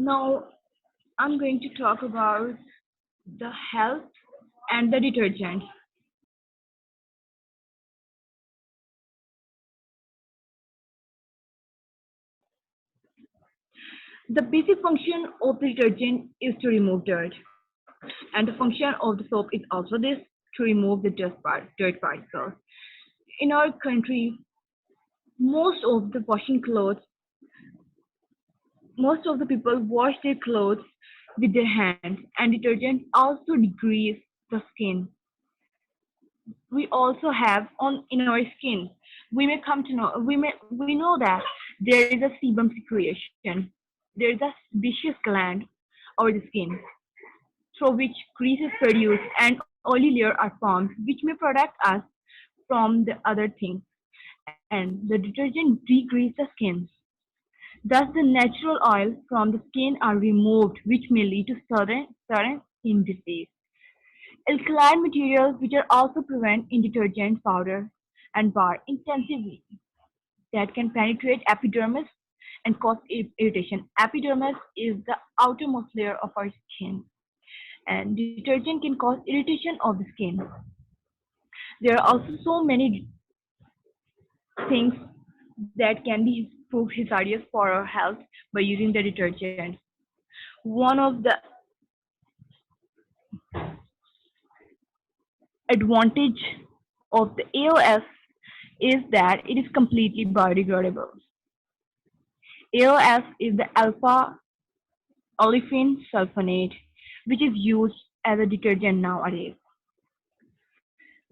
Now, I'm going to talk about the health and the detergent. The basic function of the detergent is to remove dirt, and the function of the soap is also this to remove the dirt particles. In our country, most of the washing clothes, most of the people wash their clothes with their hands, and detergent also degrease the skin. We also have on in our skin. We know that there is a sebum secretion. There is a sebaceous gland over the skin through which grease is produced and oily layer are formed, which may protect us from the other things. And the detergent degrease the skin. Thus, the natural oil from the skin are removed, which may lead to certain skin disease. Alkaline materials, which are also present in detergent powder and bar intensively, that can penetrate epidermis and cause irritation. Epidermis is the outermost layer of our skin, and detergent can cause irritation of the skin. There are also so many things that can be prove hazardous for our health by using the detergent. One of the advantage of the AOS is that it is completely biodegradable. AOS is the alpha olefin sulfonate, which is used as a detergent nowadays.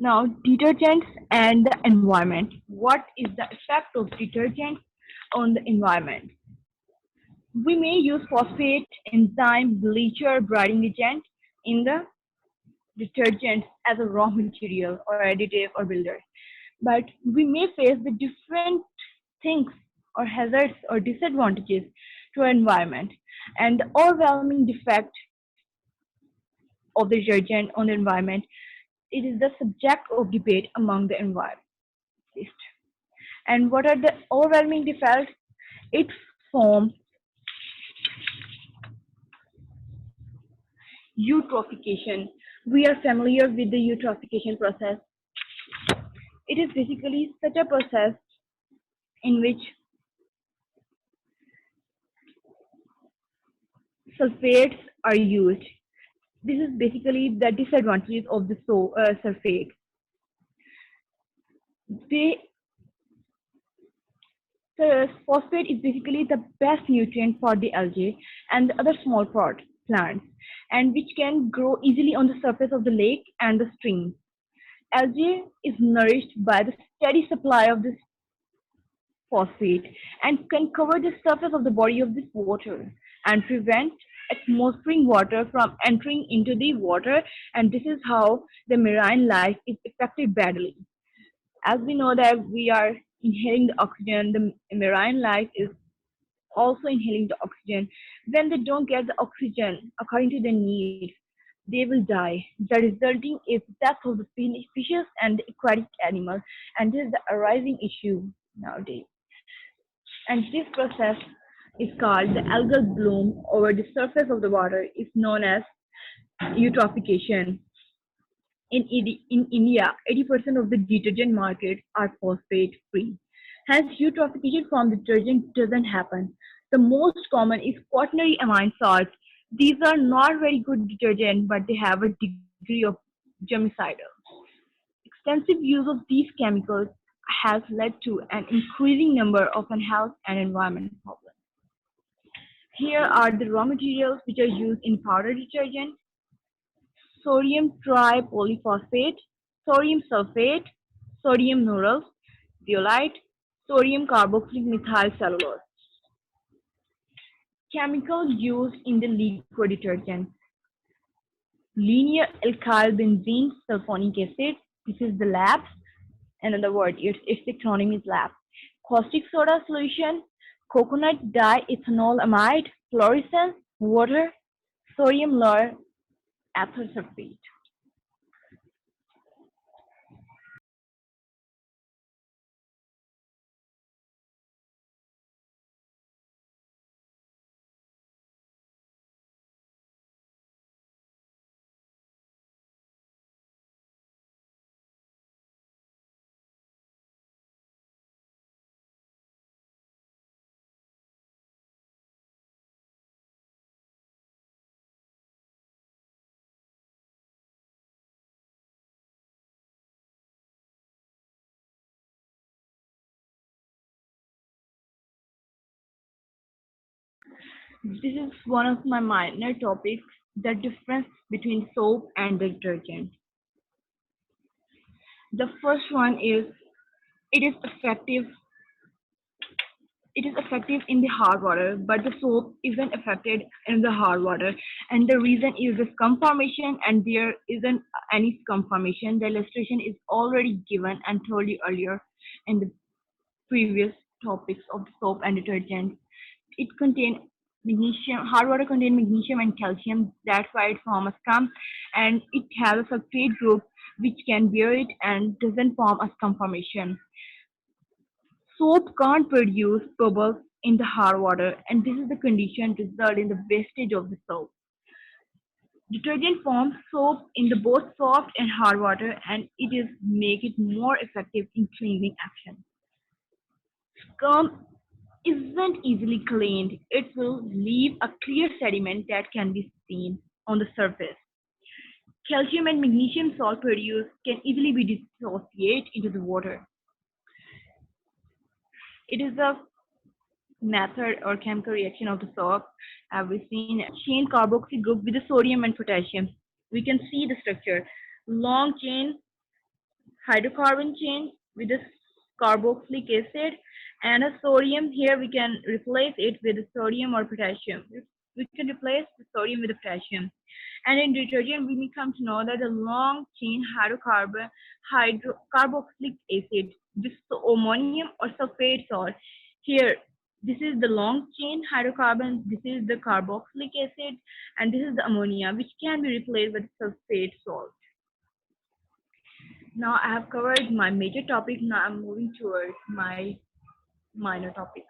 Now, detergents and the environment. What is the effect of detergent on the environment? We may use phosphate, enzyme, bleacher, brighting agent in the detergent as a raw material or additive or builder. But we may face the different things or hazards or disadvantages to our environment. And the overwhelming defect of the detergent on the environment, it is the subject of debate among the environmentalists. And what are the overwhelming defects? It forms eutrophication. We are familiar with the eutrophication process. It is basically such a process in which sulfates are used. This is basically the disadvantages of the sulfate. They, the phosphate is basically the best nutrient for the algae and the other small plants, and which can grow easily on the surface of the lake and the stream. Algae is nourished by the steady supply of this phosphate and can cover the surface of the body of this water and prevent atmospheric water from entering into the water, and this is how the marine life is affected badly. As we know that we are inhaling the oxygen, the marine life is also inhaling the oxygen. When they don't get the oxygen according to their needs, they will die. The resulting is death of the fishes and the aquatic animals, and this is the arising issue nowadays. And this process is called the algal bloom over the surface of the water. Is known as eutrophication. In India, 80% of the detergent markets are phosphate free. Hence, eutrophication from detergent doesn't happen. The most common is quaternary amine salts. These are not very good detergent, but they have a degree of germicidal. Extensive use of these chemicals has led to an increasing number of health and environment problems. Here are the raw materials which are used in powder detergent: sodium tripolyphosphate, sodium sulfate, sodium lauryl, zeolite, sodium carboxylic methyl cellulose. Chemicals used in the liquid detergent: linear alkyl benzene sulfonic acid. This is the LABS. Another word, its acronym is LABS. Caustic soda solution, coconut diethanol amide, fluorescence, water, sodium lauryl ethyl sulfate. This is one of my minor topics, the difference between soap and detergent. The first one is it is effective it is effective in the hard water, but the soap isn't affected in the hard water. And the reason is the scum formation, and there isn't any scum formation. The illustration is already given and told you earlier in the previous topics of soap and detergent. It contains magnesium, hard water contains magnesium and calcium, that's why it forms a scum, and it has a sulfate group which can bear it and doesn't form a scum formation. Soap can't produce bubbles in the hard water, and this is the condition result in the wastage of the soap. Detergent forms soap in the both soft and hard water, and it is make it more effective in cleansing action. Scum isn't easily cleaned. It will leave a clear sediment that can be seen on the surface. Calcium and magnesium salt produced can easily be dissociated into the water. It is a method or chemical reaction of the soap. We've seen chain carboxy group with the sodium and potassium. We can see the structure. Long chain hydrocarbon chain with a carboxylic acid and a sodium. Here we can replace it with sodium or potassium. We can replace the sodium with the potassium. And in detergent, we come to know that the long chain hydrocarbon carboxylic acid, this is ammonium or sulfate salt. Here, this is the long chain hydrocarbon, this is the carboxylic acid, and this is the ammonia, which can be replaced with sulfate salt. Now I have covered my major topic. Now I'm moving towards my minor topics.